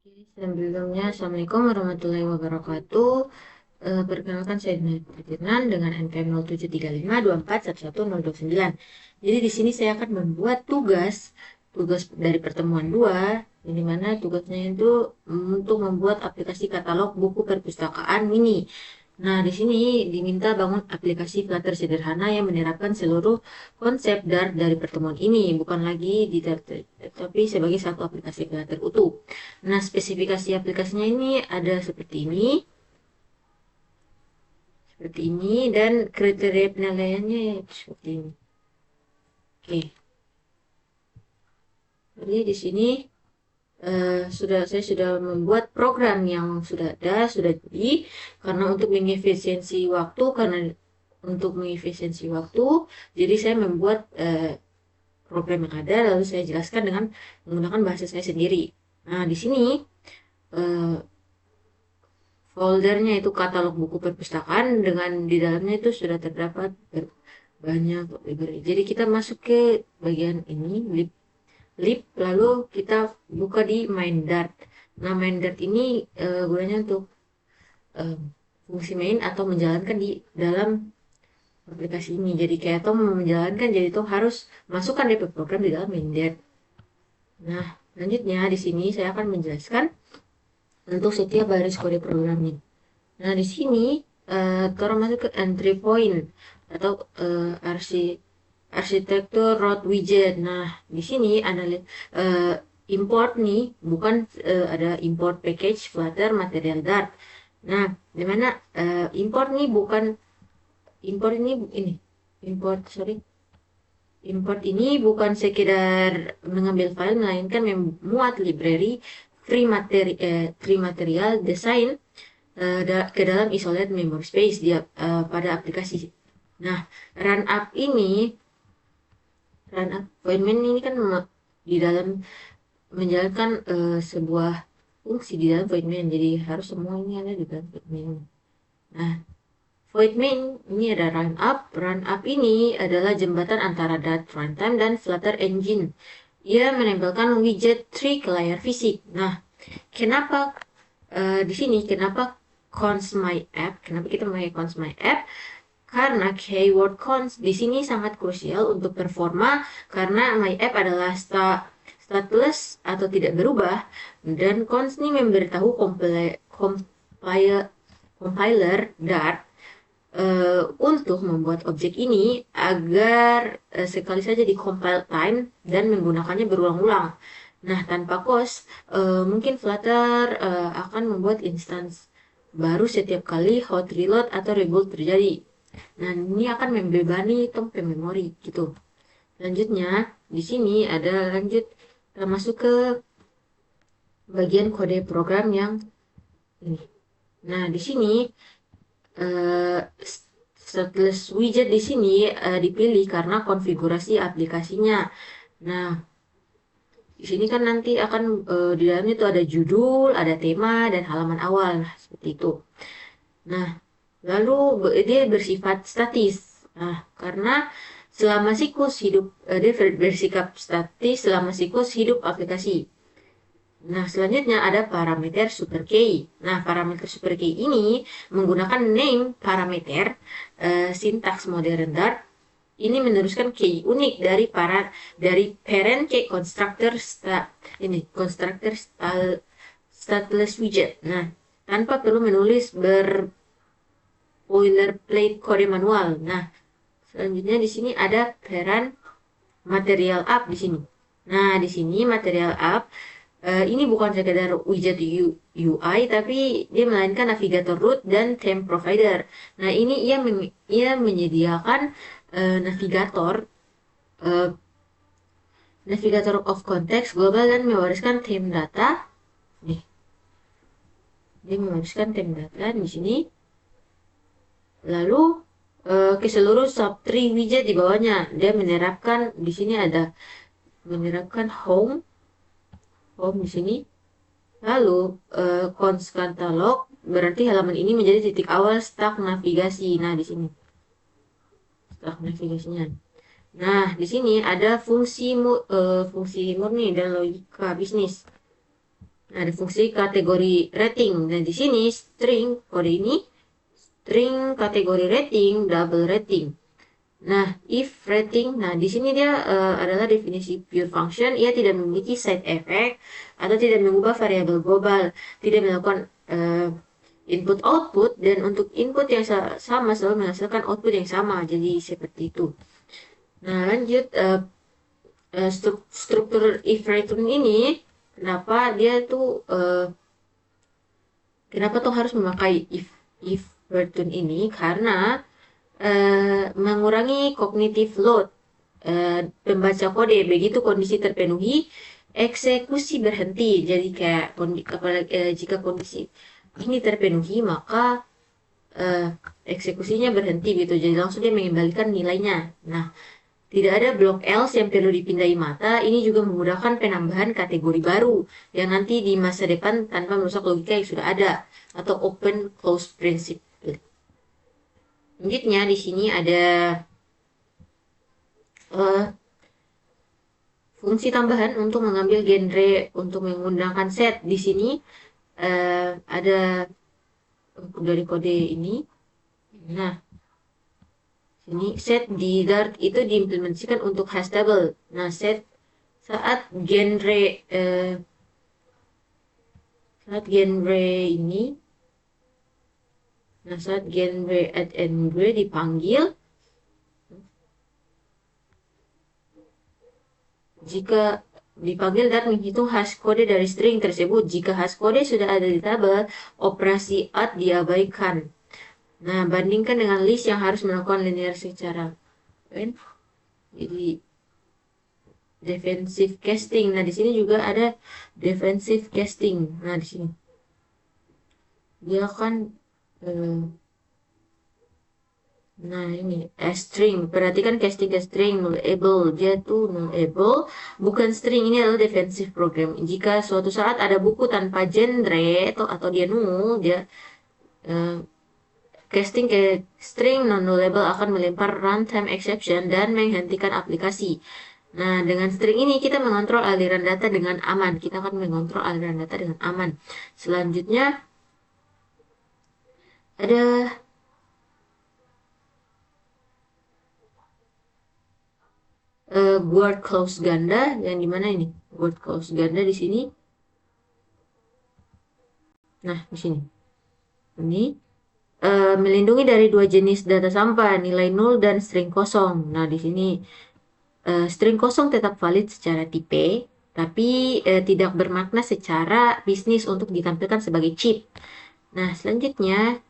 Sebelumnya, Assalamualaikum warahmatullahi wabarakatuh. Perkenalkan saya Dina Firnan dengan NPM 073524111029. Jadi di sini saya akan membuat tugas dari pertemuan 2, di mana tugasnya itu untuk membuat aplikasi katalog buku perpustakaan mini. Nah, di sini diminta bangun aplikasi Flutter sederhana yang menerapkan seluruh konsep dari pertemuan ini, bukan lagi tapi sebagai satu aplikasi Flutter utuh. Nah, spesifikasi aplikasinya ini ada seperti ini, dan kriteria penilaiannya seperti ini. Oke, jadi di sini saya sudah membuat program yang sudah jadi, karena untuk mengefisiensi waktu, jadi saya membuat program yang ada lalu saya jelaskan dengan menggunakan bahasa saya sendiri. Nah, di sini eh, foldernya itu katalog buku perpustakaan, dengan di dalamnya itu sudah terdapat banyak library. Jadi kita masuk ke bagian ini, lib, lalu kita buka di main dart. Nah, main dart ini gunanya untuk eh, fungsi main atau menjalankan di dalam aplikasi ini. Jadi kayak Tom menjalankan, jadi Tom harus masukkan DP program di dalam main dart. Nah, selanjutnya di sini saya akan menjelaskan untuk setiap baris kode programnya. Nah, di sini kita masuk ke entry point atau arsitektur root widget. Nah, di sini import nih, bukan ada import package Flutter Material Dart. Nah, dimana import nih bukan import ini import sorry import ini bukan sekedar mengambil file, melainkan memuat library free material design ke dalam isolate memory space pada aplikasi. Nah, run up ini run up appointment ini kan di dalam menjalankan sebuah fungsi di dalam void main, jadi harus semua ini ada di dalam void main. Nah, void main ini ada run up. Run up ini adalah jembatan antara Dart runtime dan Flutter engine. Ia menempelkan widget tree ke layar fisik. Nah, kenapa di sini kenapa cons my app? Kenapa kita memakai cons my app? Karena keyword cons di sini sangat krusial untuk performa, karena my app adalah stateless atau tidak berubah, dan cons ini memberitahu compiler Dart untuk membuat objek ini agar sekali saja di compile time dan menggunakannya berulang-ulang. Nah, tanpa cons, mungkin Flutter akan membuat instance baru setiap kali hot reload atau reboot terjadi. Nah, ini akan membebani tempat memori gitu. Selanjutnya, di sini ada kita masuk ke bagian kode program yang ini. Nah, di sini uh, stateless widget di sini dipilih karena konfigurasi aplikasinya. Nah, di sini kan nanti akan di dalamnya itu ada judul, ada tema, dan halaman awal, seperti itu. Nah, lalu dia bersifat statis. Nah, karena selama siklus hidup dia bersikap statis selama siklus hidup aplikasi. Nah, selanjutnya ada parameter super key. Nah, parameter super key ini menggunakan name parameter sintaks modern Dart. Ini meneruskan key unik dari parent key constructor stateless widget. Nah, tanpa perlu menulis boilerplate kode manual. Nah, selanjutnya di sini ada parent material app di sini. Nah, di sini material app ini bukan sekedar widget UI, tapi dia melainkan navigator root dan theme provider. Nah, ini ia menyediakan navigator uh, navigator of context global dan mewariskan theme data. Nih, dia mewariskan theme data di sini. Lalu ke seluruh subtree widget di bawahnya, dia menerapkan di sini ada menerapkan home di sini. Lalu cons catalog berarti halaman ini menjadi titik awal stack navigasi. Nah, di sini stack navigasinya. Nah, di sini ada fungsi murni dan logika bisnis. Nah, ada fungsi kategori rating. Dan di sini string kode ini string kategori rating double rating. Nah, if rating, nah di sini dia adalah definisi pure function. Ia tidak memiliki side effect atau tidak mengubah variabel global, tidak melakukan input output, dan untuk input yang sama selalu menghasilkan output yang sama. Jadi seperti itu. Nah, lanjut struktur if return ini, kenapa tuh harus memakai if return ini, karena mengurangi cognitive load pembaca kode. Begitu kondisi terpenuhi, eksekusi berhenti. Jadi kayak jika kondisi ini terpenuhi, maka eksekusinya berhenti gitu. Jadi langsung dia mengembalikan nilainya. Nah, tidak ada blok else yang perlu dipindai mata. Ini juga memudahkan penambahan kategori baru yang nanti di masa depan tanpa merusak logika yang sudah ada, atau open close principle. Selanjutnya di sini ada fungsi tambahan untuk mengambil genre untuk menggunakan set. Di sini ada dari kode ini. Nah, sini set di Dart itu diimplementasikan untuk hash table. Nah, saat genre ini, saat genre add and dipanggil, jika dipanggil Dart menghitung hash kode dari string tersebut. Jika hash kode sudah ada di tabel, operasi add diabaikan. Nah, bandingkan dengan list yang harus melakukan linear secara. Jadi defensive casting. Nah, di sini juga ada defensive casting. Nah, di sini dia akan nah ini string. Perhatikan casting ke string nullable. Dia tuh nullable, bukan string. Ini adalah defensive program. Jika suatu saat ada buku tanpa genre atau dia null, dia casting ke string non-nullable akan melempar runtime exception dan menghentikan aplikasi. Nah, dengan string ini kita mengontrol aliran data dengan aman. Kita akan mengontrol aliran data dengan aman. Selanjutnya ada word close ganda. Yang dimana ini word close ganda di sini? Nah, di sini. Ini melindungi dari dua jenis data sampah, nilai 0 dan string kosong. Nah, di sini string kosong tetap valid secara tipe, tapi tidak bermakna secara bisnis untuk ditampilkan sebagai chip. Nah, selanjutnya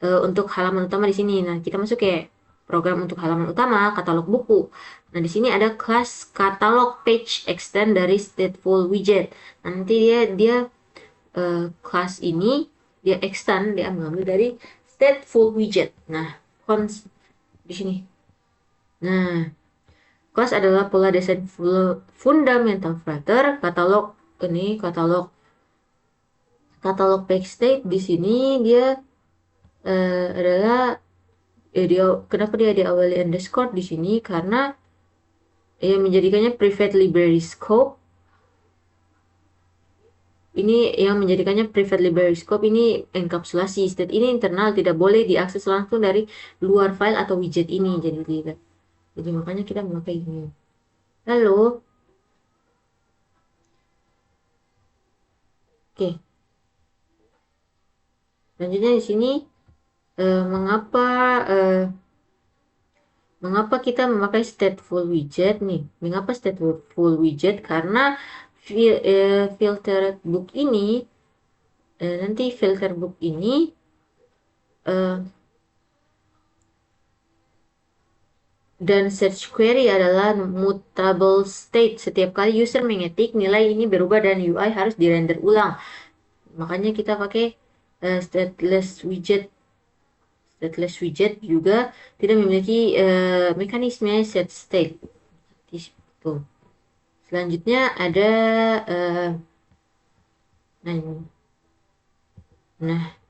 untuk halaman utama di sini. Nah, kita masuk ke program untuk halaman utama, katalog buku. Nah, di sini ada kelas katalog page extend dari stateful widget. Nanti dia kelas ini dia extend, dia mengambil dari stateful widget. Nah, di sini. Nah, kelas adalah pola desain fundamental Flutter. Katalog page state di sini dia adalah kenapa dia diawali underscore di sini, karena menjadikannya private library scope. Ini yang menjadikannya private library scope ini enkapsulasi. State ini internal, tidak boleh diakses langsung dari luar file atau widget ini. Jadi makanya kita memakai ini. Lalu oke. Selanjutnya di sini mengapa kita memakai stateful widget nih? Mengapa stateful widget? Karena filter book ini dan search query adalah mutable state. Setiap kali user mengetik, nilai ini berubah dan UI harus dirender ulang. Makanya kita pakai stateless widget. Stateless widget juga tidak memiliki mekanisme set state. Tuh. Selanjutnya ada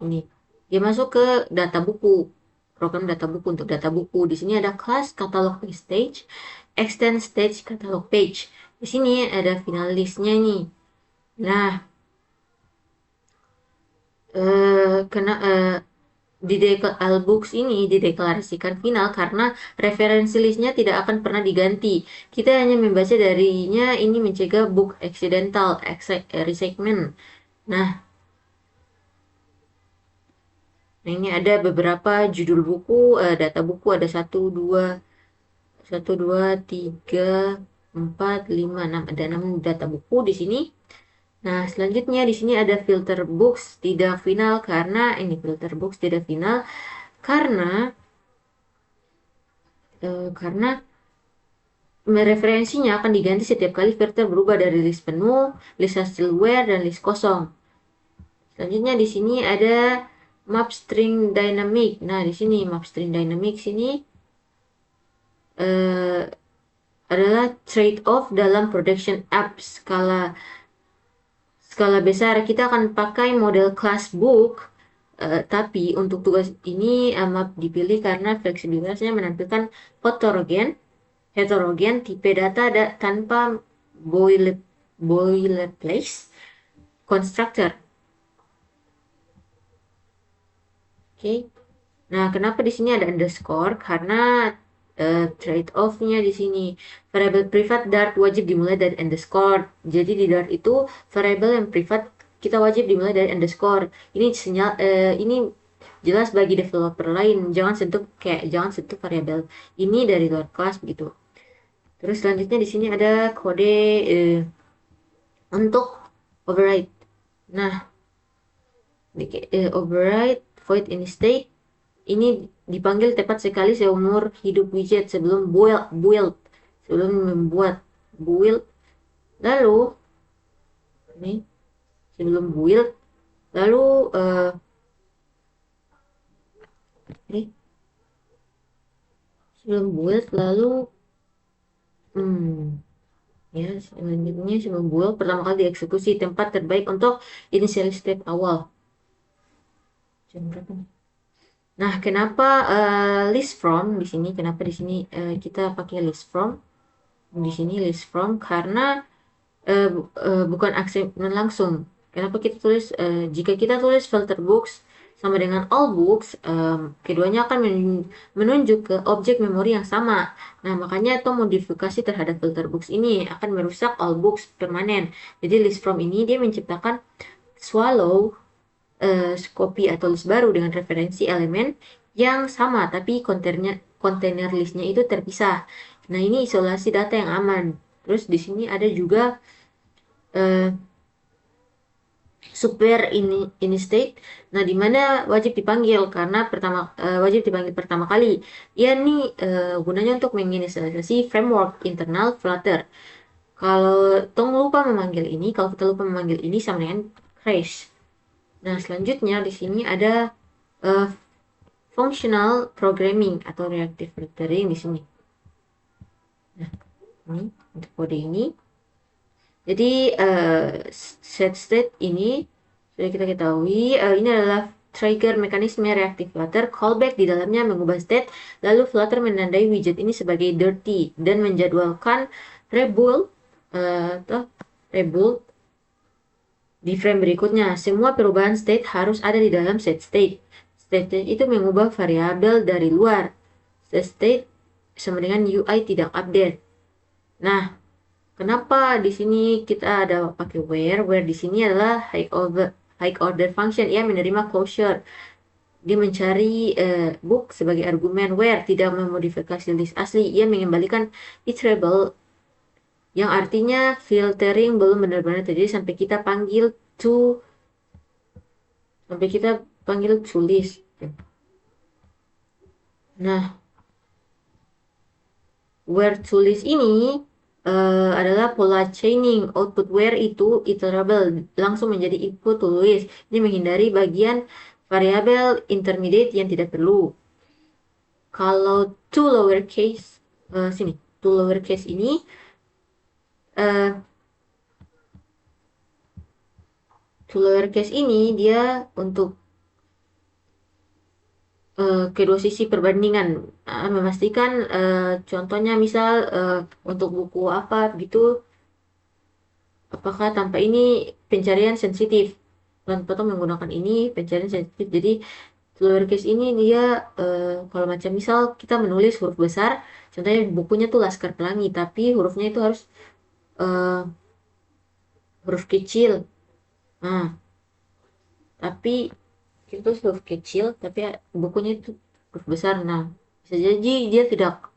ini dia masuk ke data buku, program data buku. Untuk data buku di sini ada kelas catalog page stage, extend stage catalog page. Di sini ada final listnya nih. Nah, kena Albooks ini dideklarasikan final karena referensi listnya tidak akan pernah diganti. Kita hanya membaca darinya, ini mencegah book accidental recyclement. Nah, ini ada beberapa judul buku, data buku ada 1, 2, 3, 4, 5, 6. Ada 6 data buku di sini. Nah, selanjutnya di sini ada filter books tidak final karena ini filter books tidak final karena referensinya akan diganti setiap kali filter berubah dari list penuh, list hasilware, dan list kosong. Selanjutnya di sini ada map string dynamic. Nah, di sini map string dynamic sini eh, adalah trade-off dalam production apps. Skala besar kita akan pakai model class book, tapi untuk tugas ini map dipilih karena fleksibilitasnya menampilkan heterogen tipe data tanpa boilerplate constructor. Oke. Nah, kenapa di sini ada underscore? Karena trade-off-nya di sini. Variabel privat Dart wajib dimulai dari underscore. Jadi di Dart itu variabel yang privat kita wajib dimulai dari underscore. Ini jelas bagi developer lain. Jangan sentuh variabel ini dari luar kelas begitu. Terus selanjutnya di sini ada kode untuk override. Nah, override void in state ini dipanggil tepat sekali seumur hidup widget sebelum sebelum membuat build. Lalu ini sebelum build, lalu ini sebelum build lalu ya selanjutnya sebelum build pertama kali dieksekusi tempat terbaik untuk initial step awal. Jam berapa nih? Nah, kenapa list from di sini? Kenapa di sini kita pakai list from? Di sini list from karena bukan aksimen langsung. Kenapa kita tulis? Jika kita tulis filter books sama dengan all books, keduanya akan menunjuk ke objek memori yang sama. Nah, makanya atau modifikasi terhadap filter books ini akan merusak all books permanen. Jadi list from ini dia menciptakan swallow copy atau list baru dengan referensi elemen yang sama, tapi kontainer listnya itu terpisah. Nah, ini isolasi data yang aman. Terus di sini ada juga super ini state. Nah, di mana wajib dipanggil karena wajib dipanggil pertama kali. Ya, ini gunanya untuk menginisialisasi framework internal Flutter. Kalau kita lupa memanggil ini sama dengan crash. Nah, selanjutnya di sini ada functional programming atau reactive filtering di sini. Nah, ini untuk kode ini. Jadi set state ini sudah kita ketahui, ini adalah trigger mekanisme reactive Flutter. Callback di dalamnya mengubah state, lalu Flutter menandai widget ini sebagai dirty dan menjadwalkan rebuild di frame berikutnya. Semua perubahan state harus ada di dalam set state. State itu mengubah variabel dari luar. Set state sama dengan UI tidak update. Nah, kenapa di sini kita ada pakai where? Where di sini adalah high order function. Ia menerima closure. Dia mencari book sebagai argumen. Where tidak memodifikasi list asli. Ia mengembalikan iterable yang artinya filtering belum benar-benar terjadi sampai kita panggil to list. Nah, where to list ini adalah pola chaining. Output where itu iterable langsung menjadi input to list. Ini menghindari bagian variabel intermediate yang tidak perlu. Kalau to lowercase ini to lowercase ini dia untuk kedua sisi perbandingan, memastikan contohnya misal untuk buku apa gitu, apakah tanpa ini pencarian sensitif. potong menggunakan ini pencarian sensitif. Jadi lowercase ini dia kalau macam misal kita menulis huruf besar, contohnya bukunya tuh Laskar Pelangi, tapi hurufnya itu harus eh, huruf kecil. Nah, tapi itu huruf kecil, tapi bukunya itu huruf besar. Nah, bisa jadi dia tidak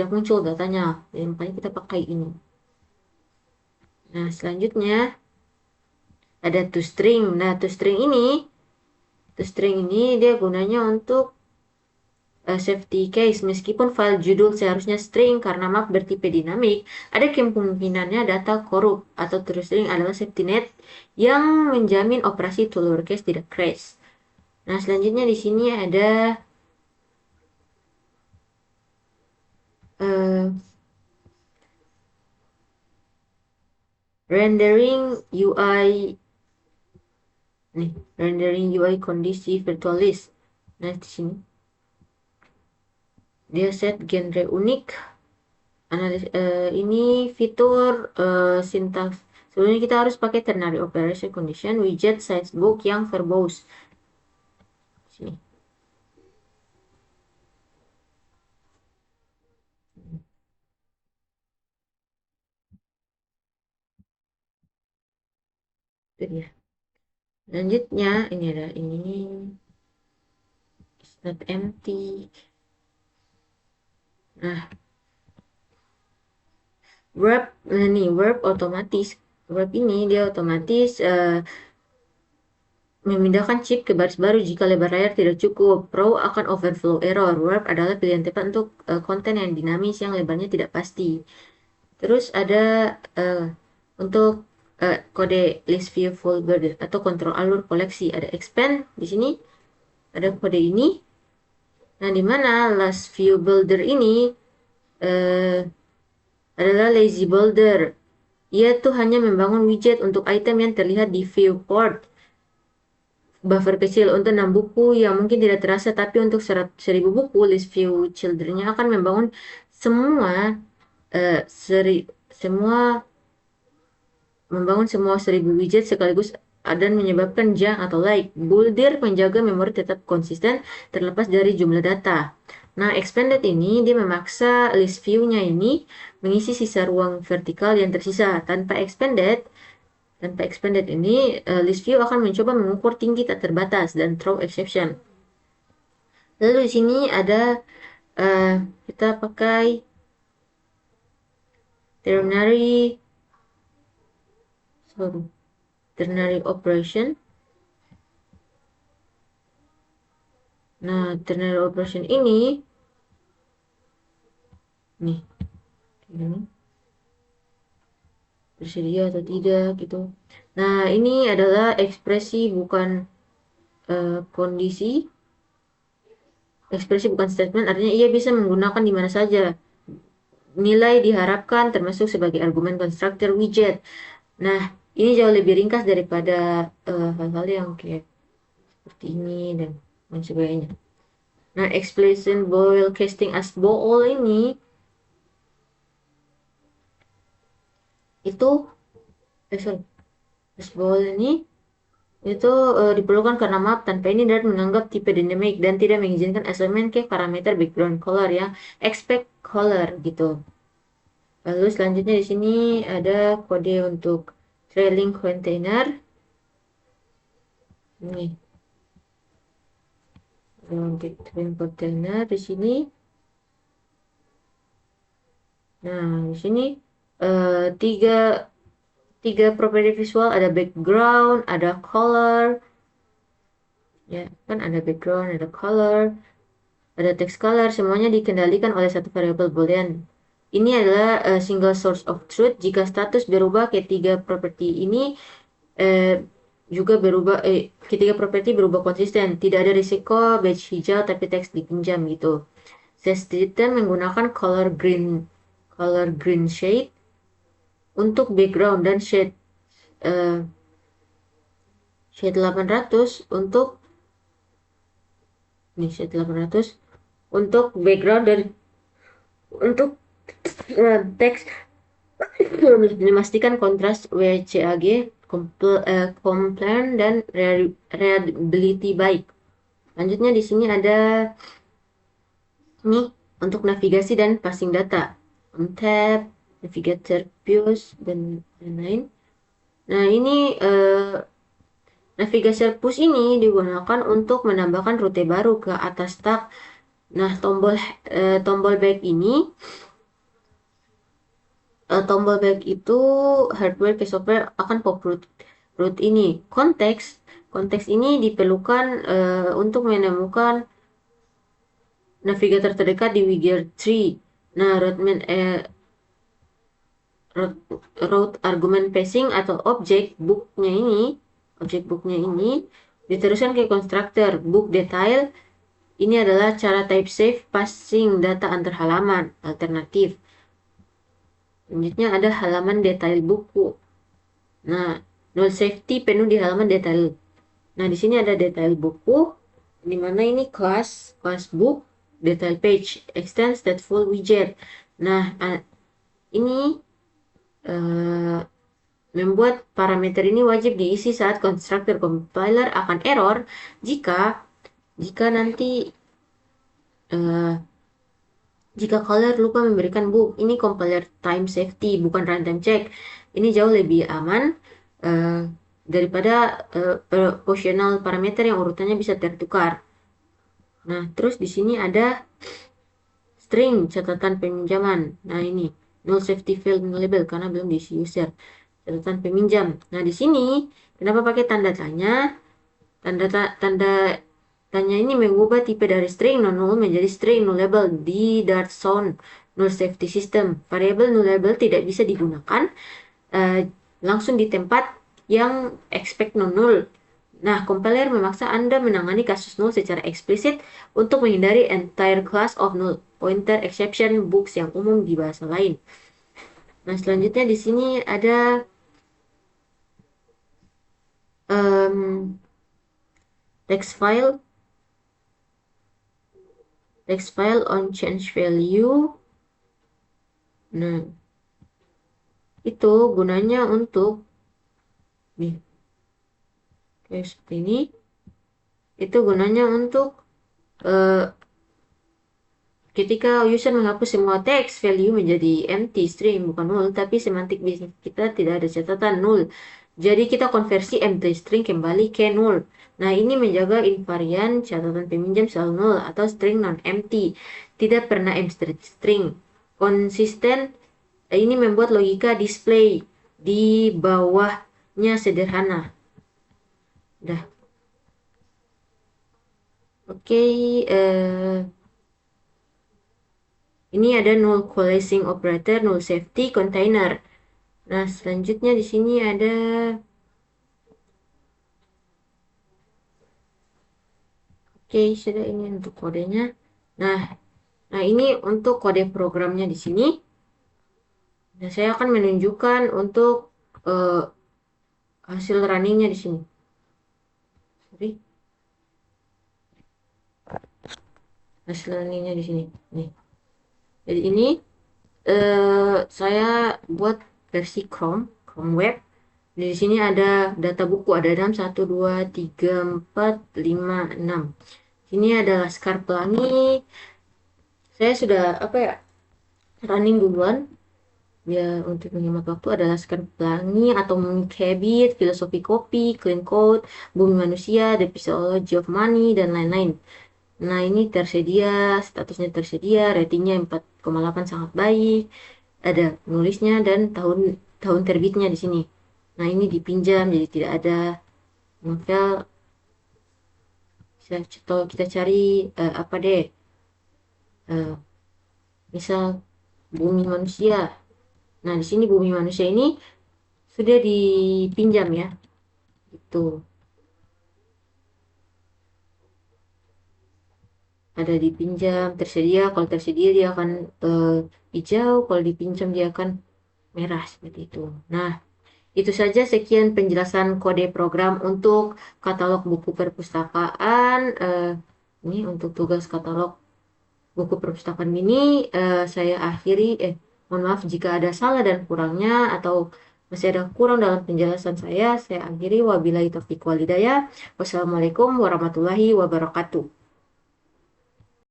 muncul datanya. Jadi makanya kita pakai ini. Nah, selanjutnya ada toString. Nah, toString ini dia gunanya untuk safety case. Meskipun file judul seharusnya string karena map bertipe dinamik, ada kemungkinannya data korup atau toString adalah safety net yang menjamin operasi to lowercase tidak crash. Nah, selanjutnya di sini ada uh, rendering UI nih, rendering UI kondisi virtualis. Nah, di sini dia set genre unik. Ini fitur sintaks. Sebelumnya kita harus pakai ternary operation condition widget sizebook yang verbose. Sini. Itu dia. Selanjutnya ini ada ini it's not empty. Nah, verb otomatis. Verb ini dia otomatis memindahkan chip ke baris baru jika lebar layar tidak cukup. Row akan overflow error. Verb adalah pilihan tepat untuk konten yang dinamis yang lebarnya tidak pasti. Terus ada untuk kode list view folder atau kontrol alur koleksi. Ada expand di sini. Ada kode ini. Nah, di mana last view builder ini adalah lazy builder. Ia tuh hanya membangun widget untuk item yang terlihat di viewport. Buffer kecil untuk 6 buku yang mungkin tidak terasa, tapi untuk 1000 buku, list view children-nya akan membangun semua 1000 widget sekaligus dan menyebabkan junk atau like. Builder menjaga memori tetap konsisten terlepas dari jumlah data. Nah, expanded ini dia memaksa list view-nya ini mengisi sisa ruang vertikal yang tersisa. Tanpa expanded ini, list view akan mencoba mengukur tinggi tak terbatas dan throw exception. Lalu di sini ada kita pakai ternary operation. Nah, ternary operation ini nih bersedia atau tidak gitu. Nah, ini adalah ekspresi bukan kondisi. Ekspresi bukan statement, artinya ia bisa menggunakan di mana saja. Nilai diharapkan termasuk sebagai argumen konstruktor widget. Nah, ini jauh lebih ringkas daripada hal-hal yang kayak seperti ini dan lain sebagainya. Nah, explicit boil casting as bool ini itu as bool ini itu diperlukan karena map tanpa ini dan menganggap tipe dynamic dan tidak mengizinkan elemen ke parameter background color ya, expect color gitu. Lalu selanjutnya di sini ada kode untuk trailing container. Ini untuk trailing container di sini. Nah, di sini tiga properti visual, ada background, ada color, ya kan, ada background, ada color, ada text color, semuanya dikendalikan oleh satu variabel boolean. Ini adalah single source of truth. Jika status berubah, ketiga properti ini juga berubah, ketiga properti berubah konsisten. Tidak ada risiko badge hijau tapi teks dipinjam gitu. System menggunakan color green shade untuk background dan shade 800 untuk shade 800 untuk background dan untuk teks memastikan kontras WCAG compliant dan reliability baik. Lanjutnya di sini ada ini untuk navigasi dan passing data, on tab, navigator views dan lain-lain. Nah ini navigator push ini digunakan untuk menambahkan rute baru ke atas tab. Nah tombol back ini tombol back itu hardware ke software akan pop route ini. Konteks ini diperlukan untuk menemukan navigator terdekat di Wigger tree. Nah, route argument passing atau objek booknya ini diteruskan ke constructor book detail. Ini adalah cara type safe passing data antar halaman alternatif. Selanjutnya ada halaman detail buku. Nah, null safety penuh di halaman detail. Nah, di sini ada detail buku, di mana ini class book, detail page, extend stateful widget. Nah, ini membuat parameter ini wajib diisi saat constructor compiler akan error jika nanti jika caller lupa memberikan book. Ini compiler time safety, bukan runtime check. Ini jauh lebih aman daripada positional parameter yang urutannya bisa tertukar. Nah, terus di sini ada string catatan peminjaman. Nah, ini null safety field label karena belum diisi user. Catatan peminjam. Nah, di sini kenapa pakai tanda tanya? Tanda tanya ini mengubah tipe dari string non-null menjadi string nullable di Dart Zone null safety system. Variabel nullable tidak bisa digunakan langsung di tempat yang expect non-null. Nah, compiler memaksa Anda menangani kasus null secara eksplisit untuk menghindari entire class of null pointer exception books yang umum di bahasa lain. Nah, selanjutnya di sini ada text file on change value. Nah, itu gunanya untuk nih kayak seperti ini. Itu gunanya untuk ketika user menghapus semua teks value menjadi empty string bukan null, tapi semantik bisnis kita tidak ada catatan null. Jadi kita konversi empty string kembali ke null. Nah, ini menjaga invarian catatan peminjam selalu null atau string non-empty. Tidak pernah empty string. Konsisten, ini membuat logika display di bawahnya sederhana. Udah. Oke, ini ada null coalescing operator, null safety container. Nah, selanjutnya di sini ada sudah ini untuk kodenya. Nah, ini untuk kode programnya di sini. Nah, saya akan menunjukkan untuk hasil runningnya di sini. Sorry. Hasil runningnya di sini. Nih. Jadi ini saya buat versi Chrome web. Di sini ada data buku, ada 6, 1, 2, 3, 4, 5, 6. Sini ada Laskar Pelangi. Saya sudah running duluan. Ya, untuk menghemat waktu ada Laskar Pelangi atau Cabit, Filosofi Kopi, Clean Code, Bumi Manusia, The Physiology of Money, dan lain-lain. Nah, ini tersedia, statusnya tersedia, ratingnya 4,8 sangat baik. Ada nulisnya dan tahun terbitnya di sini. Nah, ini dipinjam jadi tidak ada novel. Kita cari apa deh? Misal Bumi Manusia. Nah, di sini Bumi Manusia ini sudah dipinjam ya. Itu. Ada dipinjam, tersedia. Kalau tersedia dia akan hijau, kalau dipinjam dia akan merah seperti itu. Nah, itu saja sekian penjelasan kode program untuk katalog buku perpustakaan. Ini untuk tugas katalog buku perpustakaan ini saya akhiri. Mohon maaf jika ada salah dan kurangnya atau Masih ada kurang dalam penjelasan saya akhiri wabillahi taufiq wal hidayah. Wassalamualaikum warahmatullahi wabarakatuh.